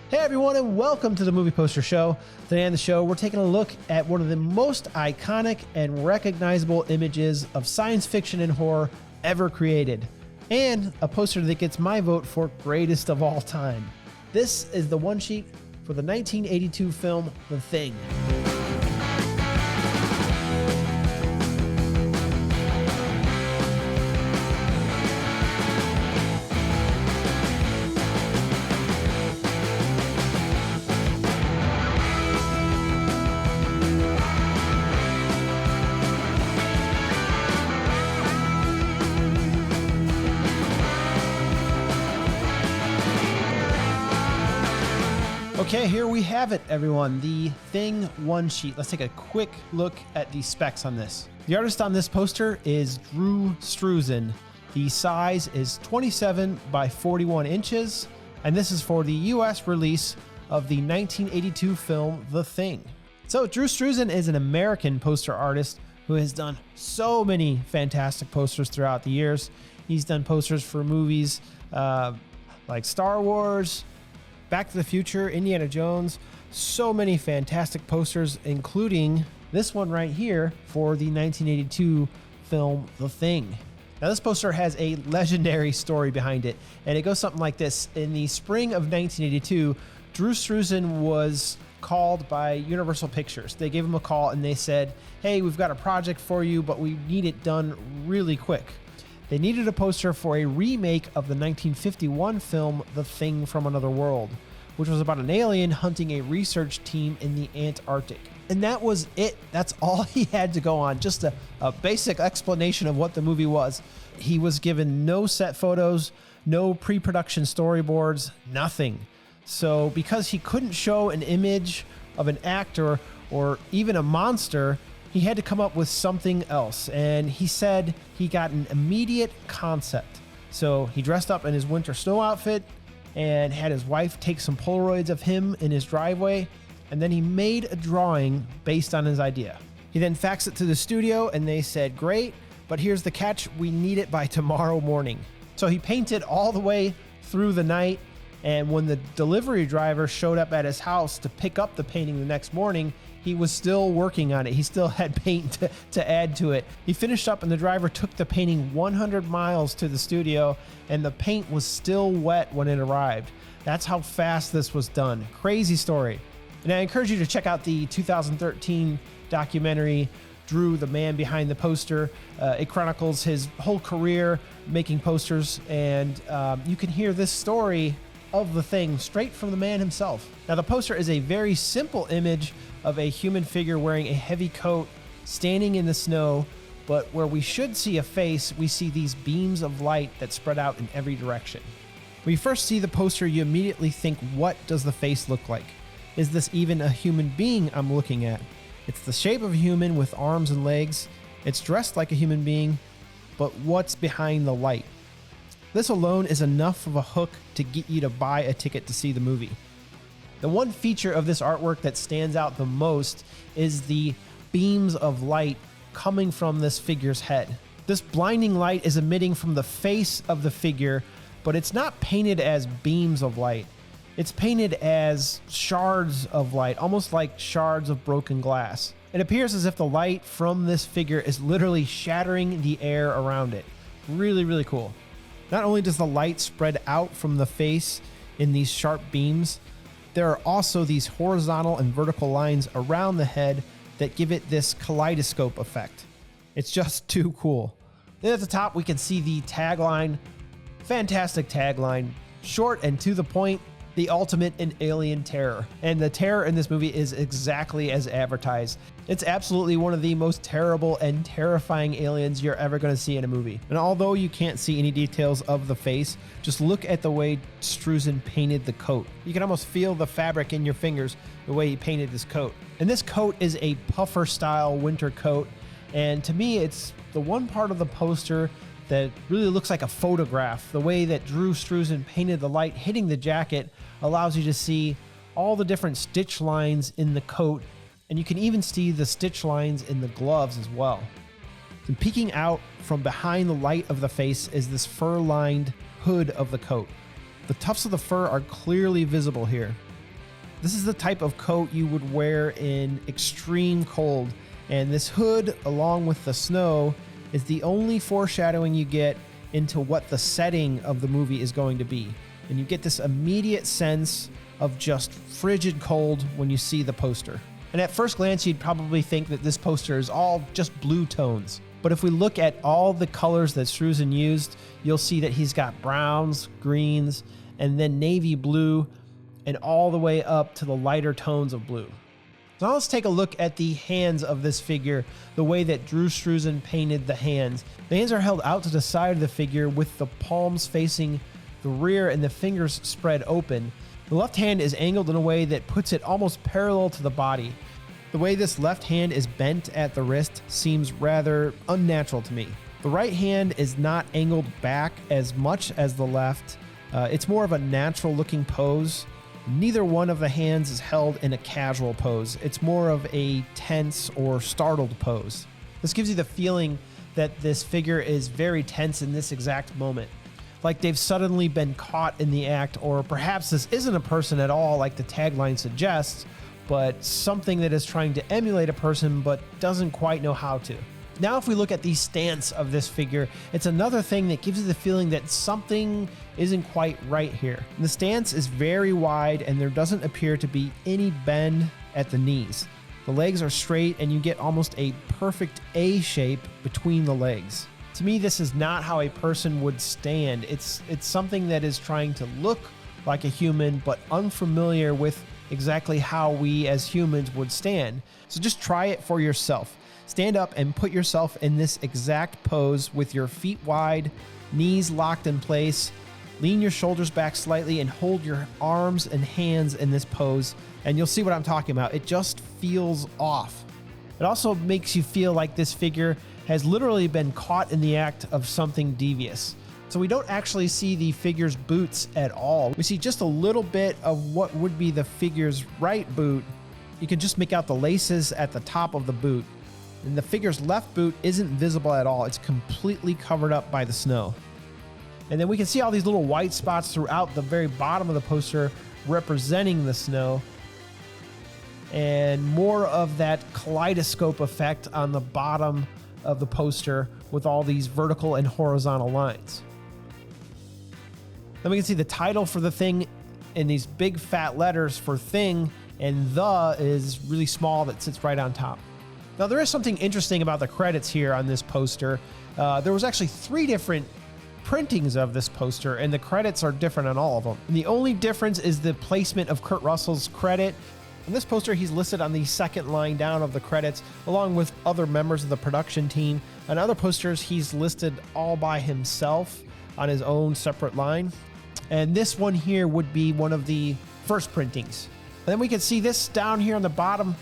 Hey everyone, and welcome to the Movie Poster Show. Today on the show, we're taking a look at one of the most iconic and recognizable images of science fiction and horror ever created, and a poster that gets my vote for greatest of all time. This is the one sheet for the 1982 film, The Thing. Okay, here we have it, everyone. The Thing one sheet. Let's take a quick look at the specs on this. The artist on this poster is Drew Struzan. The size is 27 by 41 inches, and this is for the US release of the 1982 film, The Thing. So Drew Struzan is an American poster artist who has done so many fantastic posters throughout the years. He's done posters for movies like Star Wars, Back to the Future, Indiana Jones, so many fantastic posters, including this one right here for the 1982 film, The Thing. Now, this poster has a legendary story behind it, and it goes something like this. In the spring of 1982, Drew Struzan was called by Universal Pictures. They gave him a call and they said, hey, we've got a project for you, but we need it done really quick. They needed a poster for a remake of the 1951 film, The Thing from Another World, which was about an alien hunting a research team in the Antarctic. And that was it. That's all he had to go on. Just a basic explanation of what the movie was. He was given no set photos, no pre-production storyboards, nothing. So because he couldn't show an image of an actor or even a monster, he had to come up with something else, and he said he got an immediate concept. So he dressed up in his winter snow outfit and had his wife take some Polaroids of him in his driveway, and then he made a drawing based on his idea. He then faxed it to the studio, and they said, great, but here's the catch, we need it by tomorrow morning. So he painted all the way through the night, and when the delivery driver showed up at his house to pick up the painting the next morning, he was still working on it. He still had paint to add to it. He finished up and the driver took the painting 100 miles to the studio, and the paint was still wet when it arrived. That's how fast this was done. Crazy story. And I encourage you to check out the 2013 documentary, Drew, the Man Behind the Poster. It chronicles his whole career making posters, and you can hear this story of The Thing straight from the man himself. Now, the poster is a very simple image of a human figure wearing a heavy coat standing in the snow, but where we should see a face, we see these beams of light that spread out in every direction. When you first see the poster, you immediately think, what does the face look like? Is this even a human being I'm looking at? It's the shape of a human with arms and legs. It's dressed like a human being, but what's behind the light? This alone is enough of a hook to get you to buy a ticket to see the movie. The one feature of this artwork that stands out the most is the beams of light coming from this figure's head. This blinding light is emitting from the face of the figure, but it's not painted as beams of light. It's painted as shards of light, almost like shards of broken glass. It appears as if the light from this figure is literally shattering the air around it. Really, really cool. Not only does the light spread out from the face in these sharp beams, there are also these horizontal and vertical lines around the head that give it this kaleidoscope effect. It's just too cool. Then at the top, we can see the tagline. Fantastic tagline. Short and to the point, the ultimate in alien terror. And the terror in this movie is exactly as advertised. It's absolutely one of the most terrible and terrifying aliens you're ever going to see in a movie. And although you can't see any details of the face, just look at the way Struzan painted the coat. You can almost feel the fabric in your fingers the way he painted this coat. And this coat is a puffer style winter coat. And to me, it's the one part of the poster that really looks like a photograph. The way that Drew Struzan painted the light hitting the jacket allows you to see all the different stitch lines in the coat, and you can even see the stitch lines in the gloves as well. And peeking out from behind the light of the face is this fur-lined hood of the coat. The tufts of the fur are clearly visible here. This is the type of coat you would wear in extreme cold, and this hood, along with the snow, is the only foreshadowing you get into what the setting of the movie is going to be. And you get this immediate sense of just frigid cold when you see the poster. And at first glance, you'd probably think that this poster is all just blue tones. But if we look at all the colors that Struzan used, you'll see that he's got browns, greens, and then navy blue, and all the way up to the lighter tones of blue. So now let's take a look at the hands of this figure, the way that Drew Struzan painted the hands. The hands are held out to the side of the figure with the palms facing the rear and the fingers spread open. The left hand is angled in a way that puts it almost parallel to the body. The way this left hand is bent at the wrist seems rather unnatural to me. The right hand is not angled back as much as the left. It's more of a natural looking pose. Neither one of the hands is held in a casual pose. It's more of a tense or startled pose. This gives you the feeling that this figure is very tense in this exact moment, like they've suddenly been caught in the act, or perhaps this isn't a person at all like the tagline suggests, but something that is trying to emulate a person but doesn't quite know how to. Now, if we look at the stance of this figure, it's another thing that gives you the feeling that something isn't quite right here. The stance is very wide and there doesn't appear to be any bend at the knees. The legs are straight and you get almost a perfect A shape between the legs. To me, this is not how a person would stand. It's something that is trying to look like a human, but unfamiliar with exactly how we as humans would stand. So just try it for yourself. Stand up and put yourself in this exact pose with your feet wide, knees locked in place. Lean your shoulders back slightly and hold your arms and hands in this pose, and you'll see what I'm talking about. It just feels off. It also makes you feel like this figure has literally been caught in the act of something devious. So we don't actually see the figure's boots at all. We see just a little bit of what would be the figure's right boot. You can just make out the laces at the top of the boot. And the figure's left boot isn't visible at all. It's completely covered up by the snow. And then we can see all these little white spots throughout the very bottom of the poster representing the snow. And more of that kaleidoscope effect on the bottom of the poster with all these vertical and horizontal lines. Then we can see the title for the thing in these big fat letters for thing, and the is really small that sits right on top. Now, there is something interesting about the credits here on this poster. There was actually 3 different printings of this poster, and the credits are different on all of them. And the only difference is the placement of Kurt Russell's credit. On this poster, he's listed on the second line down of the credits, along with other members of the production team. On other posters, he's listed all by himself on his own separate line. And this one here would be one of the first printings. And then we can see this down here on the bottom,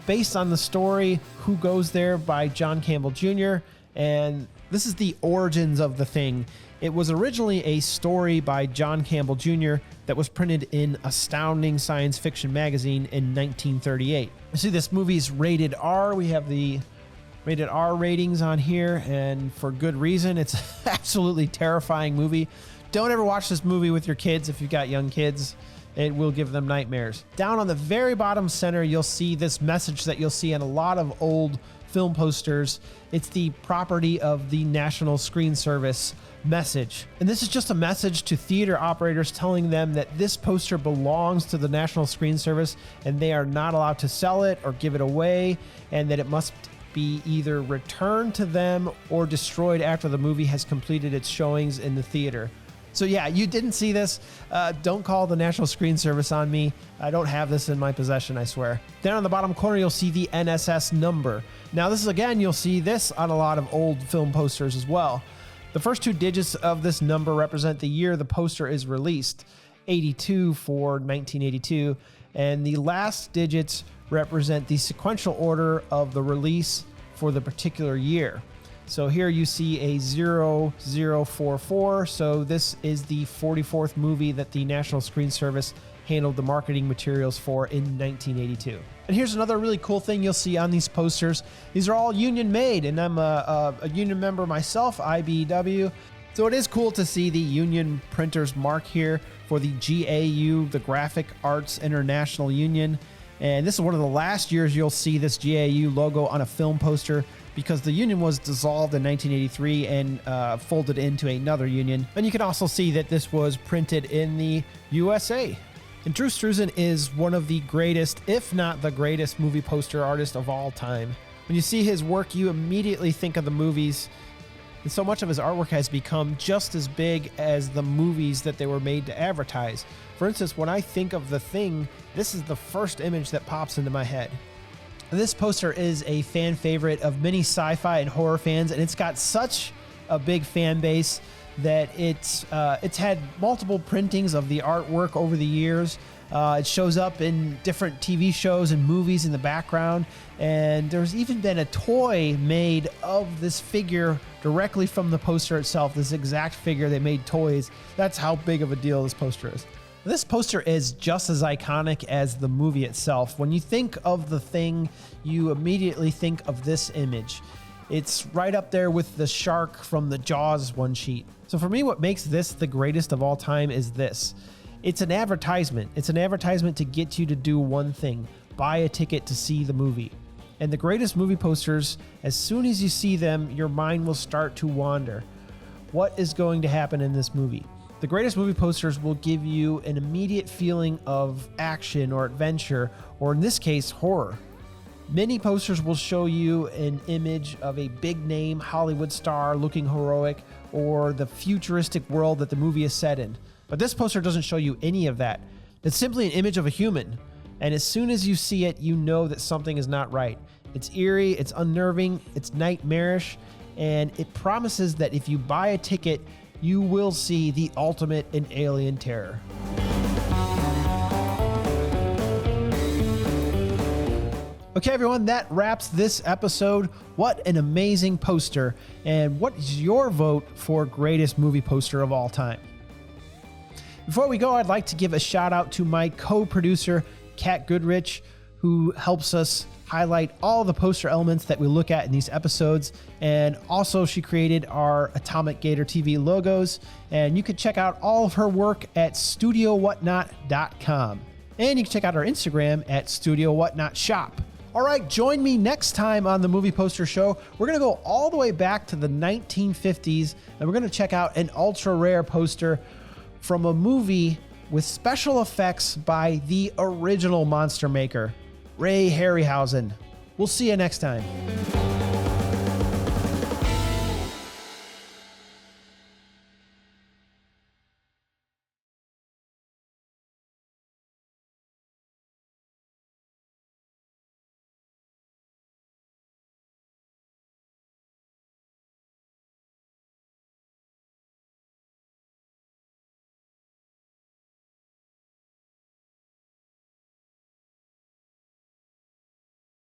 based on the story Who Goes There by John Campbell Jr. And this is the origins of the thing. It was originally a story by John Campbell Jr. that was printed in Astounding Science Fiction magazine in 1938. You see this movie's rated R. We have the rated R ratings on here, and for good reason. It's an absolutely terrifying movie. Don't ever watch this movie with your kids if you've got young kids. It will give them nightmares. Down on the very bottom center, you'll see this message that you'll see on a lot of old film posters. It's the property of the National Screen Service message. And this is just a message to theater operators telling them that this poster belongs to the National Screen Service and they are not allowed to sell it or give it away, and that it must be either returned to them or destroyed after the movie has completed its showings in the theater. So yeah, you didn't see this. Don't call the National Screen Service on me. I don't have this in my possession, I swear. Then on the bottom corner, you'll see the NSS number. Now this is, again, you'll see this on a lot of old film posters as well. The first 2 digits of this number represent the year the poster is released, 82 for 1982, and the last digits represent the sequential order of the release for the particular year. So here you see a 0044, so this is the 44th movie that the National Screen Service handled the marketing materials for in 1982. And here's another really cool thing you'll see on these posters. These are all union made, and I'm a union member myself, IBEW. So it is cool to see the Union Printers mark here for the GAU, the Graphic Arts International Union. And this is one of the last years you'll see this GAU logo on a film poster, because the union was dissolved in 1983 and folded into another union. And you can also see that this was printed in the USA. And Drew Struzan is one of the greatest, if not the greatest, movie poster artist of all time. When you see his work, you immediately think of the movies. And so much of his artwork has become just as big as the movies that they were made to advertise. For instance, when I think of The Thing, this is the first image that pops into my head. This poster is a fan favorite of many sci-fi and horror fans, and it's got such a big fan base that it's had multiple printings of the artwork over the years. It shows up in different TV shows and movies in the background, and there's even been a toy made of this figure directly from the poster itself. This exact figure, they made toys. That's how big of a deal this poster is. This poster is just as iconic as the movie itself. When you think of The Thing, you immediately think of this image. It's right up there with the shark from the Jaws one sheet. So for me, what makes this the greatest of all time is this. It's an advertisement. It's an advertisement to get you to do one thing: buy a ticket to see the movie. And the greatest movie posters, as soon as you see them, your mind will start to wander. What is going to happen in this movie? The greatest movie posters will give you an immediate feeling of action or adventure, or in this case, horror. Many posters will show you an image of a big name Hollywood star looking heroic, or the futuristic world that the movie is set in. But this poster doesn't show you any of that. It's simply an image of a human. And as soon as you see it, you know that something is not right. It's eerie, it's unnerving, it's nightmarish, and it promises that if you buy a ticket, you will see the ultimate in alien terror. Okay, everyone, that wraps this episode. What an amazing poster. And what is your vote for greatest movie poster of all time? Before we go, I'd like to give a shout out to my co-producer, Kat Goodrich, who helps us highlight all the poster elements that we look at in these episodes. And also she created our Atomic Gator TV logos. And you can check out all of her work at studiowhatnot.com. And you can check out our Instagram at studiowhatnotshop. All right, join me next time on the Movie Poster Show. We're going to go all the way back to the 1950s, and we're going to check out an ultra rare poster from a movie with special effects by the original monster maker, Ray Harryhausen. We'll see you next time.